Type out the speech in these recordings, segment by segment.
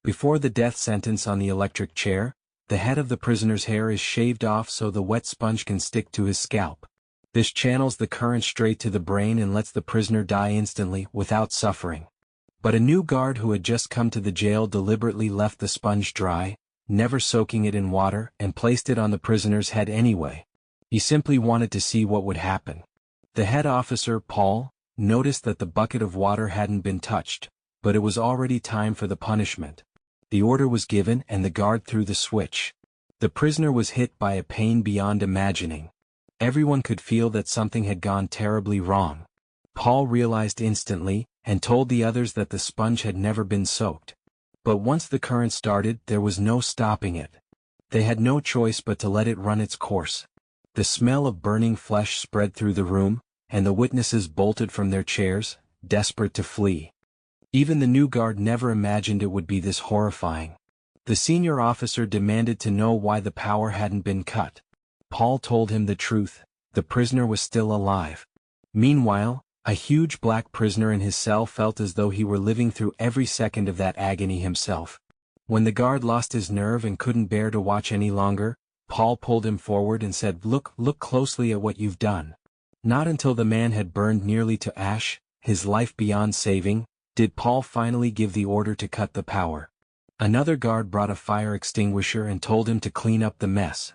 Before the death sentence on the electric chair, the head of the prisoner's hair is shaved off so the wet sponge can stick to his scalp. This channels the current straight to the brain and lets the prisoner die instantly without suffering. But a new guard who had just come to the jail deliberately left the sponge dry, never soaking it in water, and placed it on the prisoner's head anyway. He simply wanted to see what would happen. The head officer, Paul, noticed that the bucket of water hadn't been touched, but it was already time for the punishment. The order was given and the guard threw the switch. The prisoner was hit by a pain beyond imagining. Everyone could feel that something had gone terribly wrong. Paul realized instantly, and told the others that the sponge had never been soaked. But once the current started, there was no stopping it. They had no choice but to let it run its course. The smell of burning flesh spread through the room, and the witnesses bolted from their chairs, desperate to flee. Even the new guard never imagined it would be this horrifying. The senior officer demanded to know why the power hadn't been cut. Paul told him the truth: the prisoner was still alive. Meanwhile, a huge black prisoner in his cell felt as though he were living through every second of that agony himself. When the guard lost his nerve and couldn't bear to watch any longer, Paul pulled him forward and said, Look closely at what you've done." Not until the man had burned nearly to ash, his life beyond saving, did Paul finally give the order to cut the power. Another guard brought a fire extinguisher and told him to clean up the mess.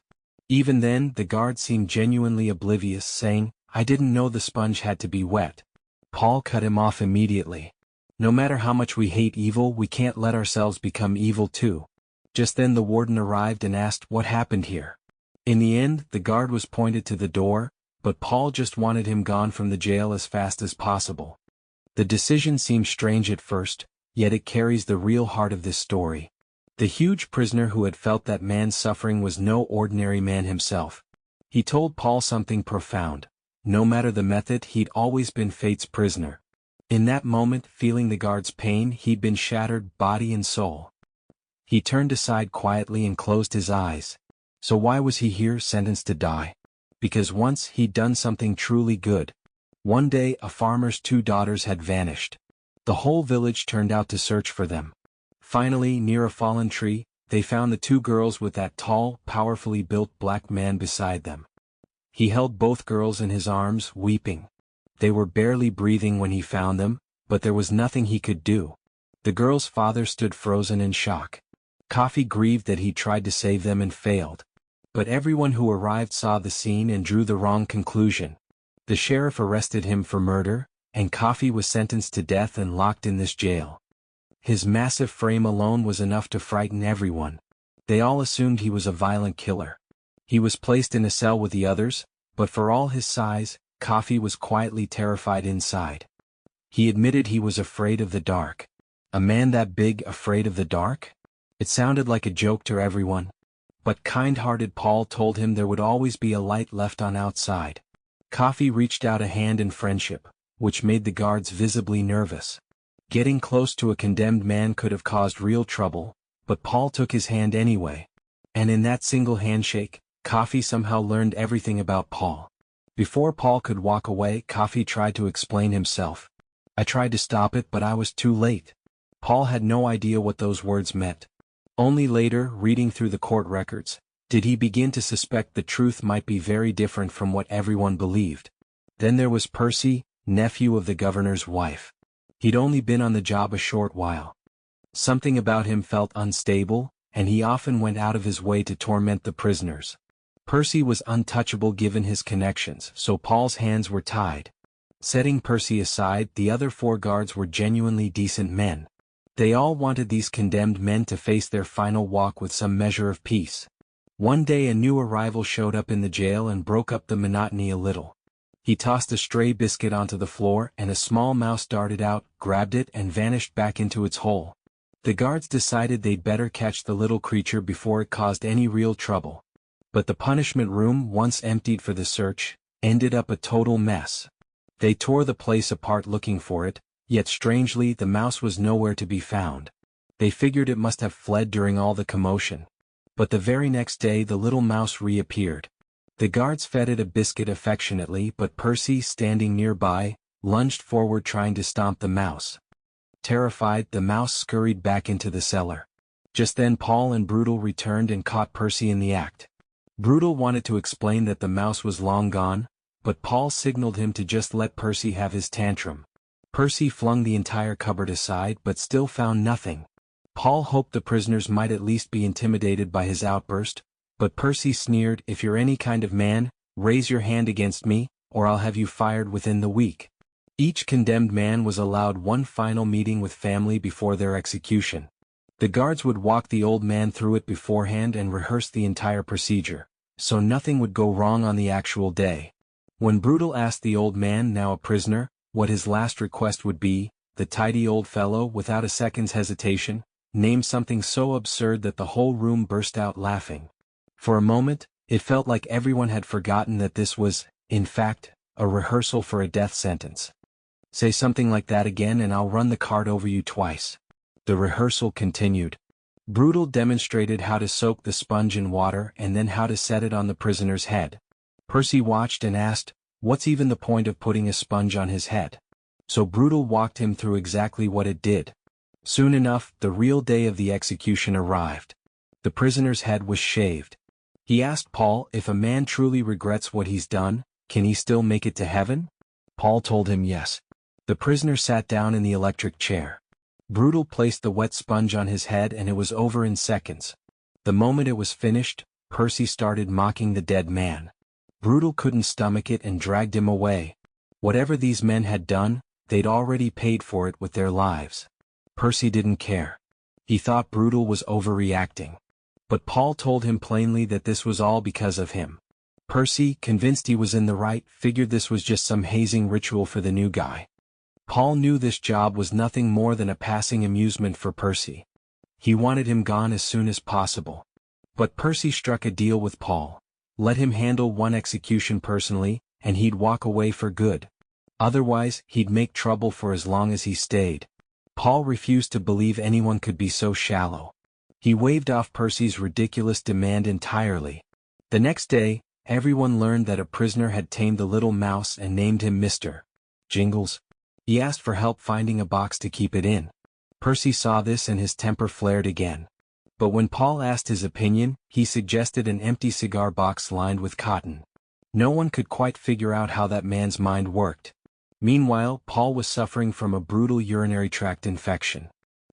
Even then, the guard seemed genuinely oblivious, saying, "I didn't know the sponge had to be wet." Paul cut him off immediately. No matter how much we hate evil, we can't let ourselves become evil too. Just then the warden arrived and asked what happened here. In the end, the guard was pointed to the door, but Paul just wanted him gone from the jail as fast as possible. The decision seemed strange at first, yet it carries the real heart of this story. The huge prisoner who had felt that man's suffering was no ordinary man himself. He told Paul something profound. No matter the method, he'd always been fate's prisoner. In that moment, feeling the guard's pain, he'd been shattered body and soul. He turned aside quietly and closed his eyes. So why was he here, sentenced to die? Because once he'd done something truly good. One day, a farmer's 2 daughters had vanished. The whole village turned out to search for them. Finally, near a fallen tree, they found the 2 girls with that tall, powerfully built black man beside them. He held both girls in his arms, weeping. They were barely breathing when he found them, but there was nothing he could do. The girls' father stood frozen in shock. Coffee grieved that he tried to save them and failed. But everyone who arrived saw the scene and drew the wrong conclusion. The sheriff arrested him for murder, and Coffee was sentenced to death and locked in this jail. His massive frame alone was enough to frighten everyone. They all assumed he was a violent killer. He was placed in a cell with the others, but for all his size, Coffee was quietly terrified inside. He admitted he was afraid of the dark. A man that big afraid of the dark? It sounded like a joke to everyone. But kind-hearted Paul told him there would always be a light left on outside. Coffee reached out a hand in friendship, which made the guards visibly nervous. Getting close to a condemned man could have caused real trouble, but Paul took his hand anyway. And in that single handshake, Coffee somehow learned everything about Paul. Before Paul could walk away, Coffee tried to explain himself. "I tried to stop it, but I was too late." Paul had no idea what those words meant. Only later, reading through the court records, did he begin to suspect the truth might be very different from what everyone believed. Then there was Percy, nephew of the governor's wife. He'd only been on the job a short while. Something about him felt unstable, and he often went out of his way to torment the prisoners. Percy was untouchable given his connections, so Paul's hands were tied. Setting Percy aside, the other 4 guards were genuinely decent men. They all wanted these condemned men to face their final walk with some measure of peace. One day a new arrival showed up in the jail and broke up the monotony a little. He tossed a stray biscuit onto the floor and a small mouse darted out, grabbed it and vanished back into its hole. The guards decided they'd better catch the little creature before it caused any real trouble. But the punishment room, once emptied for the search, ended up a total mess. They tore the place apart looking for it, yet strangely the mouse was nowhere to be found. They figured it must have fled during all the commotion. But the very next day the little mouse reappeared. The guards fed it a biscuit affectionately, but Percy, standing nearby, lunged forward trying to stomp the mouse. Terrified, the mouse scurried back into the cellar. Just then Paul and Brutal returned and caught Percy in the act. Brutal wanted to explain that the mouse was long gone, but Paul signaled him to just let Percy have his tantrum. Percy flung the entire cupboard aside but still found nothing. Paul hoped the prisoners might at least be intimidated by his outburst, but Percy sneered, "If you're any kind of man, raise your hand against me, or I'll have you fired within the week." Each condemned man was allowed one final meeting with family before their execution. The guards would walk the old man through it beforehand and rehearse the entire procedure, so nothing would go wrong on the actual day. When Brutal asked the old man, now a prisoner, what his last request would be, the tidy old fellow, without a second's hesitation, named something so absurd that the whole room burst out laughing. For a moment, it felt like everyone had forgotten that this was, in fact, a rehearsal for a death sentence. "Say something like that again and I'll run the cart over you twice." The rehearsal continued. Brutal demonstrated how to soak the sponge in water and then how to set it on the prisoner's head. Percy watched and asked, "What's even the point of putting a sponge on his head?" So Brutal walked him through exactly what it did. Soon enough, the real day of the execution arrived. The prisoner's head was shaved. He asked Paul, if a man truly regrets what he's done, can he still make it to heaven? Paul told him yes. The prisoner sat down in the electric chair. Brutal placed the wet sponge on his head and it was over in seconds. The moment it was finished, Percy started mocking the dead man. Brutal couldn't stomach it and dragged him away. Whatever these men had done, they'd already paid for it with their lives. Percy didn't care. He thought Brutal was overreacting. But Paul told him plainly that this was all because of him. Percy, convinced he was in the right, figured this was just some hazing ritual for the new guy. Paul knew this job was nothing more than a passing amusement for Percy. He wanted him gone as soon as possible. But Percy struck a deal with Paul. Let him handle one execution personally, and he'd walk away for good. Otherwise, he'd make trouble for as long as he stayed. Paul refused to believe anyone could be so shallow. He waved off Percy's ridiculous demand entirely. The next day, everyone learned that a prisoner had tamed the little mouse and named him Mr. Jingles. He asked for help finding a box to keep it in. Percy saw this and his temper flared again. But when Paul asked his opinion, he suggested an empty cigar box lined with cotton. No one could quite figure out how that man's mind worked. Meanwhile, Paul was suffering from a brutal urinary tract infection.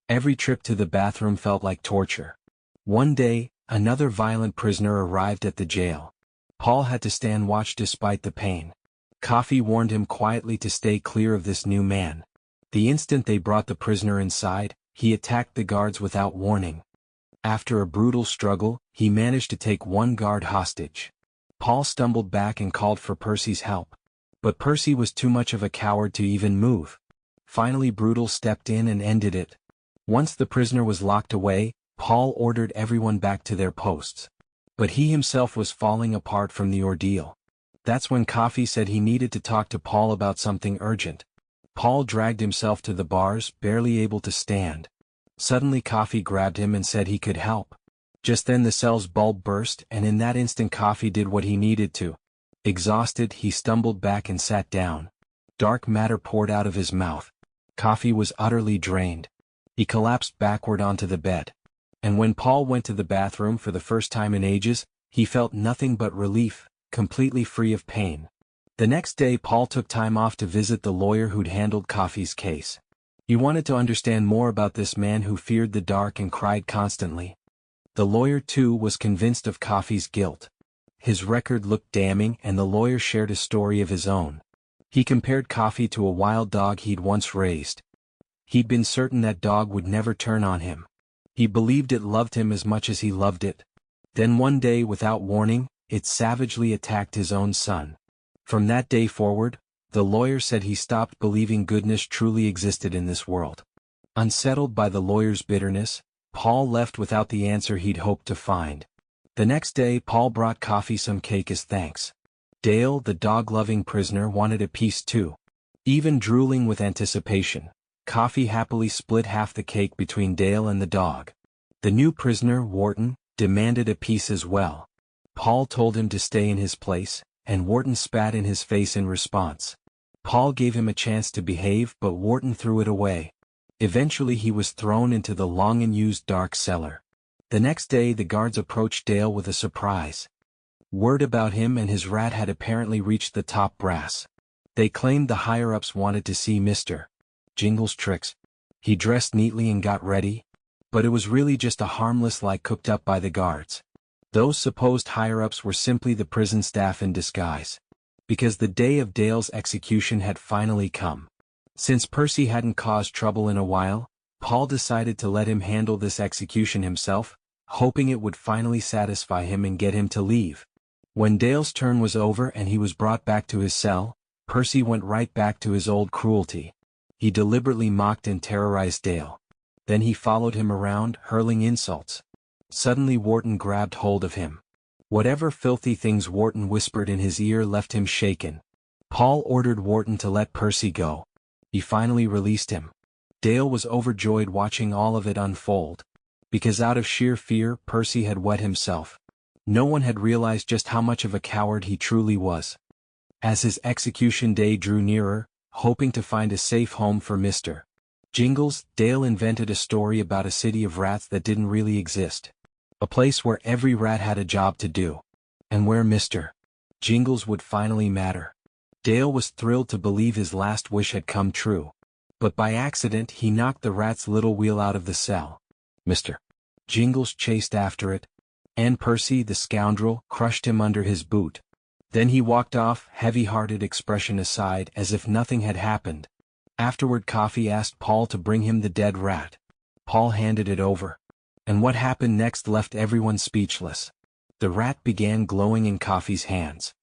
Every trip to the bathroom felt like torture. One day, another violent prisoner arrived at the jail. Paul had to stand watch despite the pain. Coffee warned him quietly to stay clear of this new man. The instant they brought the prisoner inside, he attacked the guards without warning. After a brutal struggle, he managed to take one guard hostage. Paul stumbled back and called for Percy's help. But Percy was too much of a coward to even move. Finally, Brutal stepped in and ended it. Once the prisoner was locked away, Paul ordered everyone back to their posts. But he himself was falling apart from the ordeal. That's when Coffee said he needed to talk to Paul about something urgent. Paul dragged himself to the bars, barely able to stand. Suddenly Coffee grabbed him and said he could help. Just then the cell's bulb burst and in that instant Coffee did what he needed to. Exhausted, he stumbled back and sat down. Dark matter poured out of his mouth. Coffee was utterly drained. He collapsed backward onto the bed. And when Paul went to the bathroom for the first time in ages, he felt nothing but relief, completely free of pain. The next day Paul took time off to visit the lawyer who'd handled Coffee's case. He wanted to understand more about this man who feared the dark and cried constantly. The lawyer too was convinced of Coffee's guilt. His record looked damning and the lawyer shared a story of his own. He compared Coffee to a wild dog he'd once raised. He'd been certain that dog would never turn on him. He believed it loved him as much as he loved it. Then one day, without warning, it savagely attacked his own son. From that day forward, the lawyer said he stopped believing goodness truly existed in this world. Unsettled by the lawyer's bitterness, Paul left without the answer he'd hoped to find. The next day Paul brought Coffee some cake as thanks. Dale, the dog-loving prisoner, wanted a piece too. Even drooling with anticipation, Coffee happily split half the cake between Dale and the dog. The new prisoner, Wharton, demanded a piece as well. Paul told him to stay in his place, and Wharton spat in his face in response. Paul gave him a chance to behave, but Wharton threw it away. Eventually he was thrown into the long-unused dark cellar. The next day the guards approached Dale with a surprise. Word about him and his rat had apparently reached the top brass. They claimed the higher-ups wanted to see Mr. Jingles' tricks. He dressed neatly and got ready, but it was really just a harmless lie cooked up by the guards. Those supposed higher-ups were simply the prison staff in disguise. Because the day of Dale's execution had finally come. Since Percy hadn't caused trouble in a while, Paul decided to let him handle this execution himself, hoping it would finally satisfy him and get him to leave. When Dale's turn was over and he was brought back to his cell, Percy went right back to his old cruelty. He deliberately mocked and terrorized Dale. Then he followed him around, hurling insults. Suddenly Wharton grabbed hold of him. Whatever filthy things Wharton whispered in his ear left him shaken. Paul ordered Wharton to let Percy go. He finally released him. Dale was overjoyed watching all of it unfold. Because out of sheer fear, Percy had wet himself. No one had realized just how much of a coward he truly was. As his execution day drew nearer, hoping to find a safe home for Mr. Jingles, Dale invented a story about a city of rats that didn't really exist. A place where every rat had a job to do. And where Mr. Jingles would finally matter. Dale was thrilled to believe his last wish had come true. But by accident he knocked the rat's little wheel out of the cell. Mr. Jingles chased after it, and Percy, the scoundrel, crushed him under his boot. Then he walked off, heavy-hearted expression aside, as if nothing had happened. Afterward Coffee asked Paul to bring him the dead rat. Paul handed it over. And what happened next left everyone speechless. The rat began glowing in Coffee's hands.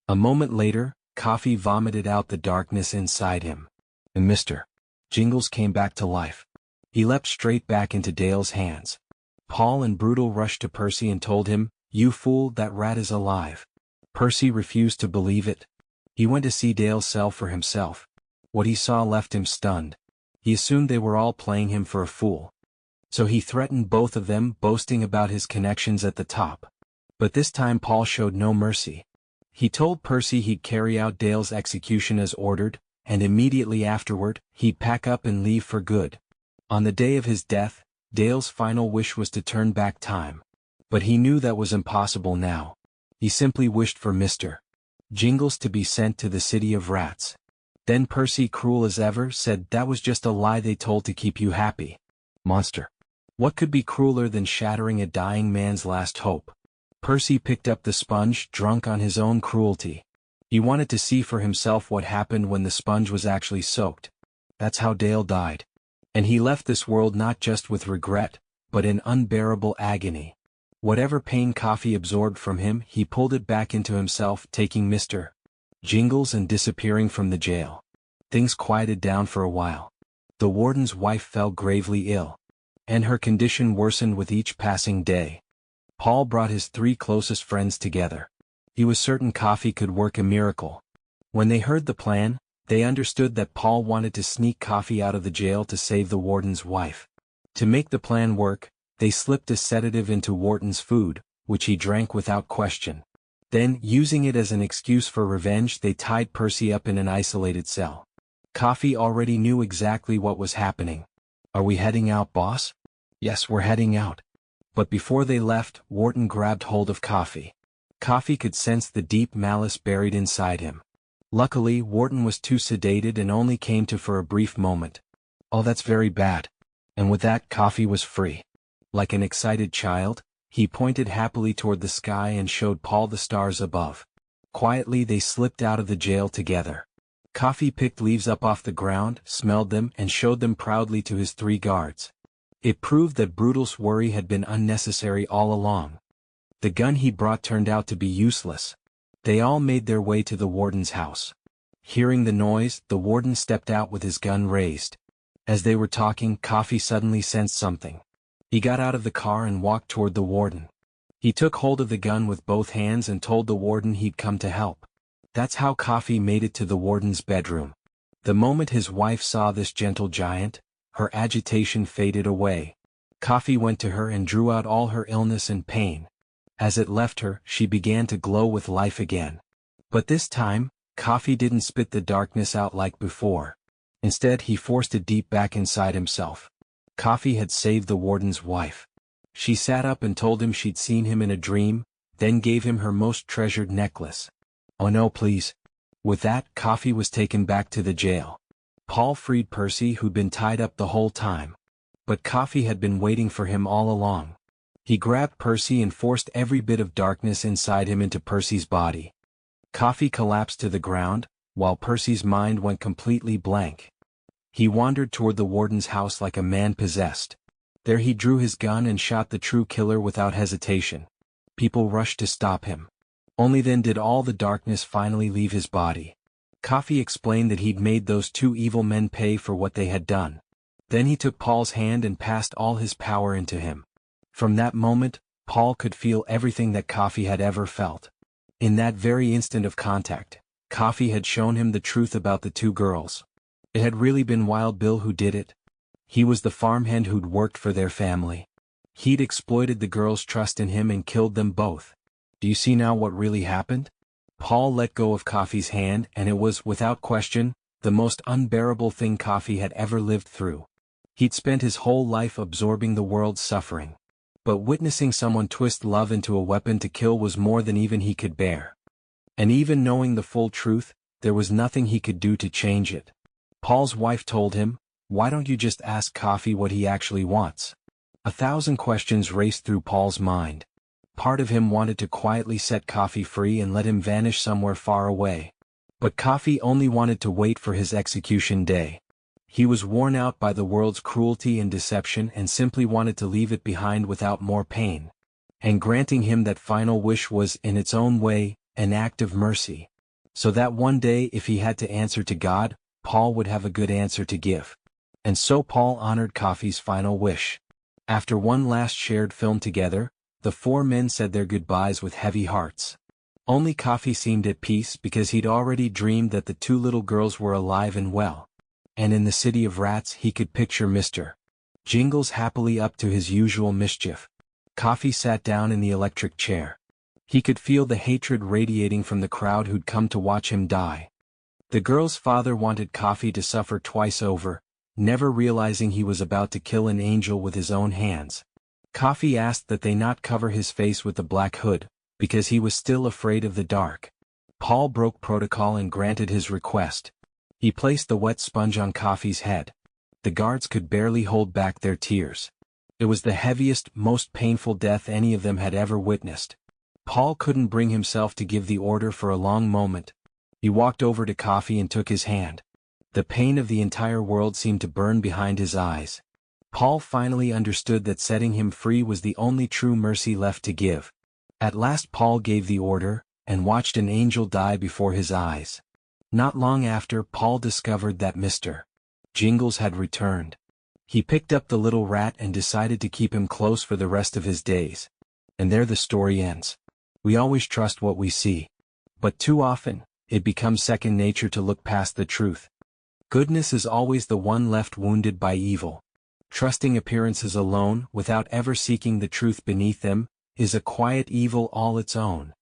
A moment later, Coffee vomited out the darkness inside him. And Mr. Jingles came back to life. He leapt straight back into Dale's hands. Paul and Brutal rushed to Percy and told him, "You fool, that rat is alive." Percy refused to believe it. He went to see Dale's cell for himself. What he saw left him stunned. He assumed they were all playing him for a fool. So he threatened both of them, boasting about his connections at the top. But this time Paul showed no mercy. He told Percy he'd carry out Dale's execution as ordered, and immediately afterward, he'd pack up and leave for good. On the day of his death, Dale's final wish was to turn back time. But he knew that was impossible now. He simply wished for Mr. Jingles to be sent to the city of rats. Then Percy, cruel as ever, said that was just a lie they told to keep you happy. Monster. What could be crueler than shattering a dying man's last hope? Percy picked up the sponge, drunk on his own cruelty. He wanted to see for himself what happened when the sponge was actually soaked. That's how Dale died. And he left this world not just with regret, but in unbearable agony. Whatever pain Coffee absorbed from him, he pulled it back into himself, taking Mr. Jingles and disappearing from the jail. Things quieted down for a while. The warden's wife fell gravely ill. And her condition worsened with each passing day. Paul brought his 3 closest friends together. He was certain Coffee could work a miracle. When they heard the plan, they understood that Paul wanted to sneak Coffee out of the jail to save the warden's wife. To make the plan work, they slipped a sedative into Wharton's food, which he drank without question. Then, using it as an excuse for revenge, they tied Percy up in an isolated cell. Coffee already knew exactly what was happening. "Are we heading out, boss?" "Yes, we're heading out." But before they left, Wharton grabbed hold of Coffee. Coffee could sense the deep malice buried inside him. Luckily, Wharton was too sedated and only came to for a brief moment. "Oh, that's very bad." And with that, Coffee was free. Like an excited child, he pointed happily toward the sky and showed Paul the stars above. Quietly they slipped out of the jail together. Coffee picked leaves up off the ground, smelled them, and showed them proudly to his 3 guards. It proved that Brutal's worry had been unnecessary all along. The gun he brought turned out to be useless. They all made their way to the warden's house. Hearing the noise, the warden stepped out with his gun raised. As they were talking, Coffee suddenly sensed something. He got out of the car and walked toward the warden. He took hold of the gun with both hands and told the warden he'd come to help. That's how Coffee made it to the warden's bedroom. The moment his wife saw this gentle giant, her agitation faded away. Coffee went to her and drew out all her illness and pain. As it left her, she began to glow with life again. But this time, Coffee didn't spit the darkness out like before. Instead, he forced it deep back inside himself. Coffee had saved the warden's wife. She sat up and told him she'd seen him in a dream, then gave him her most treasured necklace. "Oh no, please." With that, Coffee was taken back to the jail. Paul freed Percy, who'd been tied up the whole time. But Coffee had been waiting for him all along. He grabbed Percy and forced every bit of darkness inside him into Percy's body. Coffee collapsed to the ground, while Percy's mind went completely blank. He wandered toward the warden's house like a man possessed. There he drew his gun and shot the true killer without hesitation. People rushed to stop him. Only then did all the darkness finally leave his body. Coffee explained that he'd made those two evil men pay for what they had done. Then he took Paul's hand and passed all his power into him. From that moment, Paul could feel everything that Coffee had ever felt. In that very instant of contact, Coffee had shown him the truth about the two girls. It had really been Wild Bill who did it. He was the farmhand who'd worked for their family. He'd exploited the girls' trust in him and killed them both. Do you see now what really happened? Paul let go of Coffee's hand, and it was, without question, the most unbearable thing Coffee had ever lived through. He'd spent his whole life absorbing the world's suffering. But witnessing someone twist love into a weapon to kill was more than even he could bear. And even knowing the full truth, there was nothing he could do to change it. Paul's wife told him, "Why don't you just ask Coffee what he actually wants?" 1,000 questions raced through Paul's mind. Part of him wanted to quietly set Coffee free and let him vanish somewhere far away. But Coffee only wanted to wait for his execution day. He was worn out by the world's cruelty and deception and simply wanted to leave it behind without more pain. And granting him that final wish was, in its own way, an act of mercy. So that one day, if he had to answer to God, Paul would have a good answer to give. And so Paul honored Coffee's final wish. After one last shared film together, the four men said their goodbyes with heavy hearts. Only Coffee seemed at peace because he'd already dreamed that the two little girls were alive and well. And in the city of rats he could picture Mr. Jingles happily up to his usual mischief. Coffee sat down in the electric chair. He could feel the hatred radiating from the crowd who'd come to watch him die. The girl's father wanted Coffee to suffer twice over, never realizing he was about to kill an angel with his own hands. Coffee asked that they not cover his face with the black hood, because he was still afraid of the dark. Paul broke protocol and granted his request. He placed the wet sponge on Coffee's head. The guards could barely hold back their tears. It was the heaviest, most painful death any of them had ever witnessed. Paul couldn't bring himself to give the order for a long moment. He walked over to Coffee and took his hand. The pain of the entire world seemed to burn behind his eyes. Paul finally understood that setting him free was the only true mercy left to give. At last Paul gave the order, and watched an angel die before his eyes. Not long after, Paul discovered that Mr. Jingles had returned. He picked up the little rat and decided to keep him close for the rest of his days. And there the story ends. We always trust what we see. But too often, it becomes second nature to look past the truth. Goodness is always the one left wounded by evil. Trusting appearances alone, without ever seeking the truth beneath them, is a quiet evil all its own.